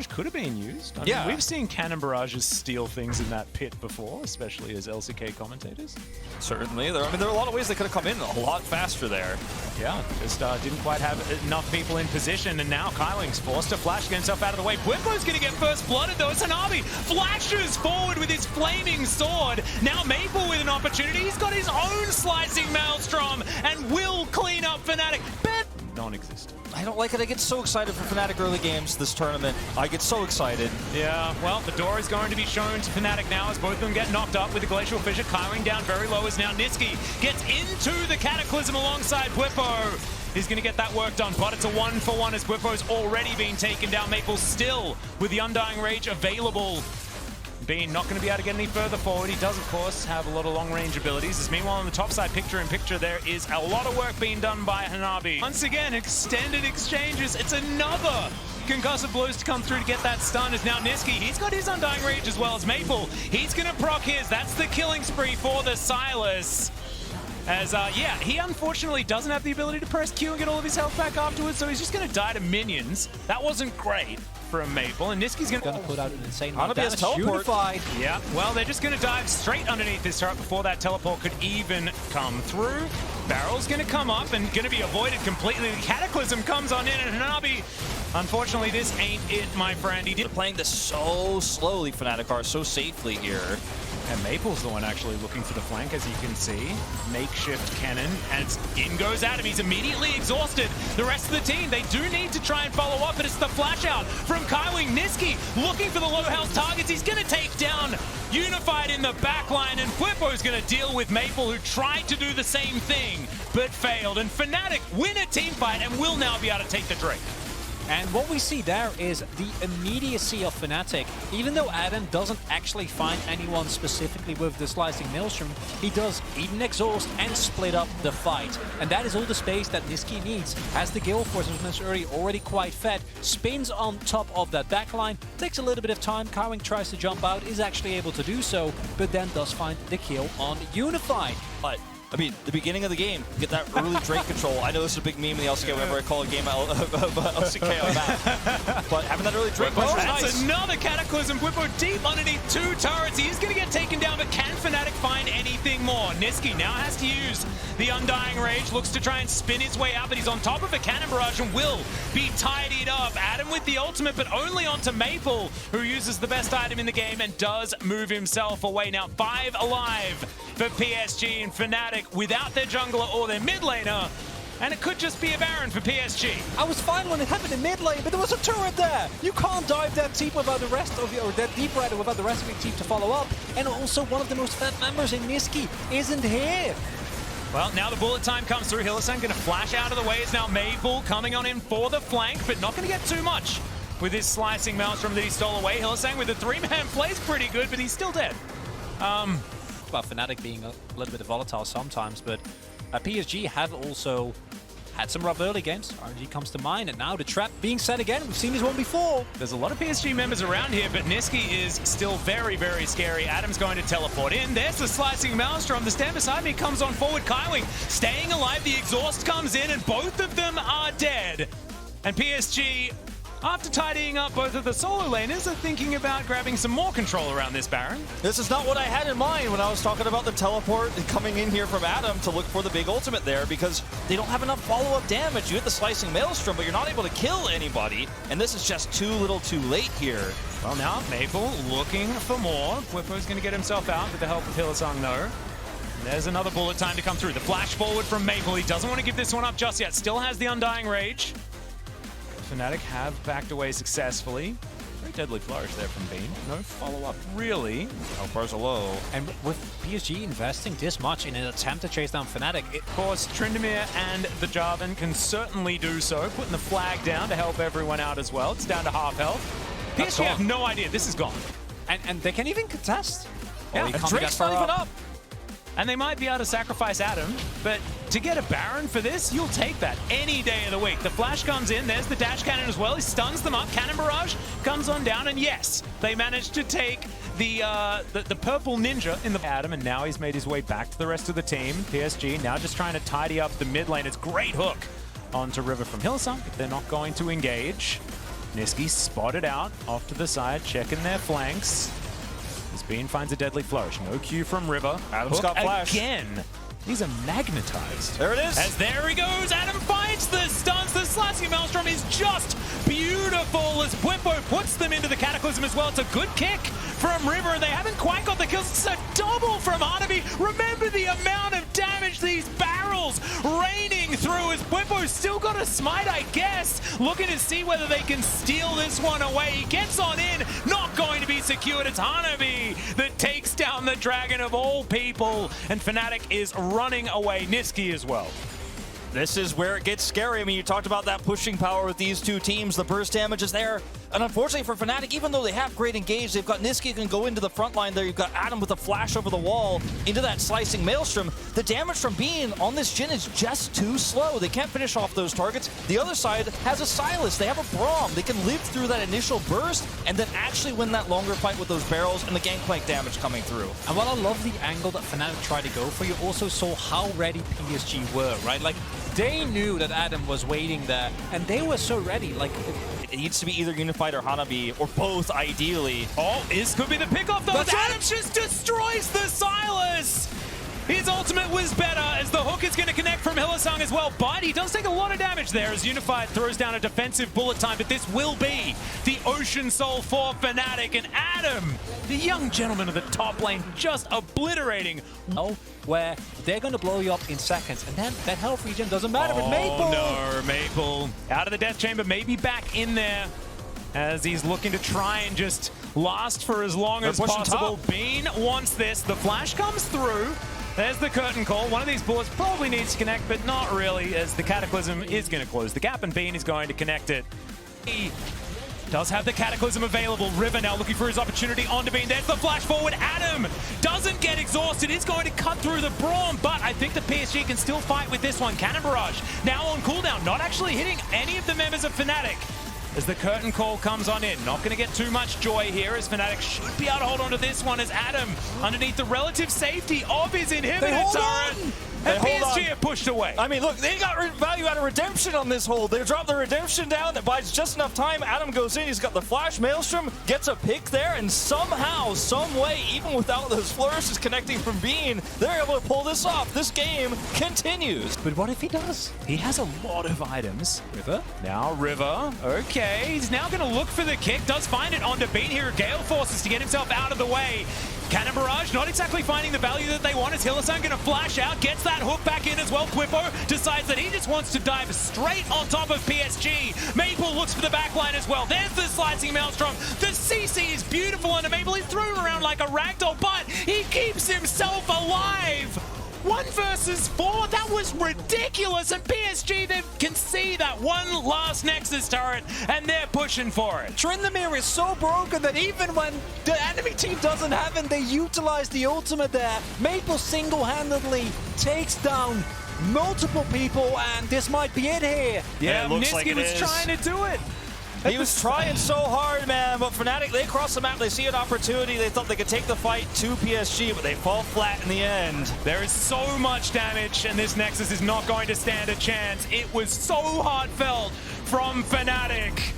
Barrage could have been used. I mean, we've seen Cannon Barrages steal things in that pit before, especially as LCK commentators. Certainly. There are a lot of ways they could have come in a lot faster there. Yeah, just didn't quite have enough people in position, and now Kyling's forced to flash, get himself out of the way. Bwipo's going to get first blooded, though. It's Hanabi flashes forward with his flaming sword. Now Maple with an opportunity. He's got his own slicing maelstrom and will clean up Fnatic. But non-existent. I don't like it. I get so excited for Fnatic early games this tournament. I get so excited. Yeah, well, the door is going to be shown to Fnatic now as both of them get knocked up with the Glacial Fissure. Kyling down very low as now Niski gets into the Cataclysm alongside Bwipo. He's going to get that work done, but it's a 1-for-1 as Bwipo's already been taken down. Maple still with the Undying Rage available. Bean not going to be able to get any further forward. He does, of course, have a lot of long-range abilities. As meanwhile, on the top side, picture-in-picture, there is a lot of work being done by Hanabi. Once again, extended exchanges. It's another concussive blows to come through to get that stun. As now Niski, he's got his Undying Rage as well as Maple. He's going to proc his. That's the killing spree for the Silas. As, yeah, he unfortunately doesn't have the ability to press Q and get all of his health back afterwards, so he's just going to die to minions. That wasn't great from Maple, and Niski's going to put out an insane amount of damage. Teleport. Unified. Yeah, well, they're just going to dive straight underneath this turret before that teleport could even come through. Barrel's going to come up and going to be avoided completely. The Cataclysm comes on in, and Hanabi, unfortunately, this ain't it, my friend. He did playing this so slowly, Fnatic are so safely here. And Maple's the one actually looking for the flank, as you can see. Makeshift cannon, and in goes Adam. He's immediately exhausted. The rest of the team, they do need to try and follow up, but it's the flash out from Kyling. Niski looking for the low health targets. He's going to take down Unified in the backline, and Bwipo's going to deal with Maple, who tried to do the same thing, but failed. And Fnatic win a team fight and will now be able to take the Drake. And what we see there is the immediacy of Fnatic. Even though Adam doesn't actually find anyone specifically with the Slicing Maelstrom, he does eat an exhaust and split up the fight. And that is all the space that Niski needs. Has the Gale Force, as mentioned earlier, already quite fed. Spins on top of that backline. Takes a little bit of time. Kyling tries to jump out, is actually able to do so, but then does find the kill on Unified. But I mean, the beginning of the game, get that early Drake control. I know this is a big meme in the LCK whenever I call a game of LCK on that. But having that early Drake control is nice. That's another Cataclysm. Bwipo deep underneath two turrets. He's going to get taken down, but can Fnatic find anything more? Niski now has to use the Undying Rage. Looks to try and spin his way out, but he's on top of a Cannon Barrage and will be tidied up. Adam with the ultimate, but only onto Maple, who uses the best item in the game and does move himself away. Now 5 alive for PSG, and Fnatic without their jungler or their mid laner, and it could just be a Baron for PSG. I was fine when it happened in mid lane, but there was a turret there. You can't dive that deep without the rest of your, or that deep rather without the rest of your team to follow up. And also one of the most fat members in Niski isn't here. Well, now the bullet time comes through. Hylissang going to flash out of the way. It's now Maple coming on in for the flank, but not going to get too much with his Slicing Maelstrom that he stole away. Hylissang with the 3-man plays pretty good, but he's still dead. About Fnatic being a little bit volatile sometimes, but PSG have also had some rough early games. RNG comes to mind, and now the trap being set again. We've seen this one before. There's a lot of PSG members around here, but Niski is still very, very scary. Adam's going to teleport in. There's the Slicing Maelstrom. The stand beside me comes on forward. Kyling staying alive. The exhaust comes in, and both of them are dead. And PSG, after tidying up both of the solo laners, are thinking about grabbing some more control around this Baron. This is not what I had in mind when I was talking about the teleport coming in here from Adam to look for the big ultimate there, because they don't have enough follow-up damage. You hit the Slicing Maelstrom, but you're not able to kill anybody, and this is just too little too late here. Well, now Maple looking for more. Bwipo's going to get himself out with the help of Hylissang, though. And there's another bullet time to come through. The flash forward from Maple. He doesn't want to give this one up just yet. Still has the Undying Rage. Fnatic have backed away successfully. Very deadly flourish there from Bean. No follow-up, really. Bars are low. And with PSG investing this much in an attempt to chase down Fnatic, Of course, Tryndamere and the Jarvan can certainly do so, putting the flag down to help everyone out as well. It's down to half health. PSG have no idea. This is gone. and they can even contest. Yeah, and Drake's not even up. And they might be able to sacrifice Adam, but to get a Baron for this, you'll take that any day of the week. The flash comes in, there's the dash cannon as well. He stuns them up. Cannon Barrage comes on down, and yes, they managed to take the purple ninja in the Adam, and now he's made his way back to the rest of the team. PSG now just trying to tidy up the mid lane. It's great hook onto River from Hylissang, but they're not going to engage. Niski spotted out off to the side, checking their flanks. As Bean finds a deadly flourish. No Q from River. Adam's got flash. Again. These are magnetized. There it is. As there he goes. Adam finds the stuns. The slicing Maelstrom is just beautiful as Bwimpo puts them into the Cataclysm as well. It's a good kick from River. They haven't quite got the kills. It's a double from Hanabi. Remember the amount of damage these barrels raining through as Bwimpo's still got a smite, I guess. Looking to see whether they can steal this one away. He gets on in. Not going to be secured. It's Hanabi that takes down the Dragon of all people. And Fnatic is running away. Niski as well. This is where it gets scary. I mean, you talked about that pushing power with these two teams. The burst damage is there. And unfortunately for Fnatic, even though they have great engage, they've got Niski who can go into the front line there. You've got Adam with a flash over the wall into that slicing Maelstrom. The damage from Bean on this Jhin is just too slow. They can't finish off those targets. The other side has a Sylas. They have a Braum. They can live through that initial burst and then actually win that longer fight with those barrels and the gangplank damage coming through. And while I love the angle that Fnatic tried to go for, you also saw how ready PSG were, right? Like, they knew that Adam was waiting there, and they were so ready. Like, it needs to be either Unified or Hanabi, or both, ideally. Oh, this could be the pickoff, though. Adam just destroys the Sylas. His ultimate was better as the hook is going to connect from Hylissang as well, but he does take a lot of damage there as Unified throws down a defensive bullet time, but this will be the Ocean Soul for Fnatic, and Adam, the young gentleman of the top lane, just obliterating. Oh, where they're going to blow you up in seconds, and then that health regen doesn't matter with Maple. Oh no, Maple out of the death chamber, maybe back in there as he's looking to try and just last for as long as possible. Bean wants this. The flash comes through. There's the curtain call. One of these bullets probably needs to connect, but not really, as the Cataclysm is going to close the gap, and Bean is going to connect it. He does have the Cataclysm available. River now looking for his opportunity onto Bean. There's the flash forward. Adam doesn't get exhausted. He's going to cut through the Braum, but I think the PSG can still fight with this one. Cannon Barrage now on cooldown, not actually hitting any of the members of Fnatic. As the curtain call comes on in. Not going to get too much joy here as Fnatic should be able to hold on to this one as Adam, underneath the relative safety of his inhibitor turret, and PSG are pushed away. I mean, look, they got value out of redemption on this hold. They dropped the redemption down. That buys just enough time. Adam goes in. He's got the flash. Maelstrom gets a pick there, and somehow, some way, even without those flourishes connecting from Bean, they're able to pull this off. This game continues. But what if he does? He has a lot of items. River. Now River. Okay. He's now going to look for the kick. Does find it onto Bean here. Gale forces to get himself out of the way. Cannon Barrage not exactly finding the value that they want. Is Hylissang going to flash out? Gets that hook back in as well. Bwimpo decides that he just wants to dive straight on top of PSG. Maple looks for the backline as well. There's the slicing Maelstrom. The CC is beautiful under Maple. He's thrown around like a ragdoll, but he keeps himself alive. 1 versus 4, that was ridiculous, and PSG, they can see that one last Nexus turret, and they're pushing for it. Tryndamere is so broken that even when the enemy team doesn't have him, they utilize the ultimate there. Maple single-handedly takes down multiple people, and this might be it here. Yeah, looks like Niski was trying to do it. He was trying so hard, man, but Fnatic, they cross the map, they see an opportunity, they thought they could take the fight to PSG, but they fall flat in the end. There is so much damage, and this Nexus is not going to stand a chance. It was so heartfelt from Fnatic.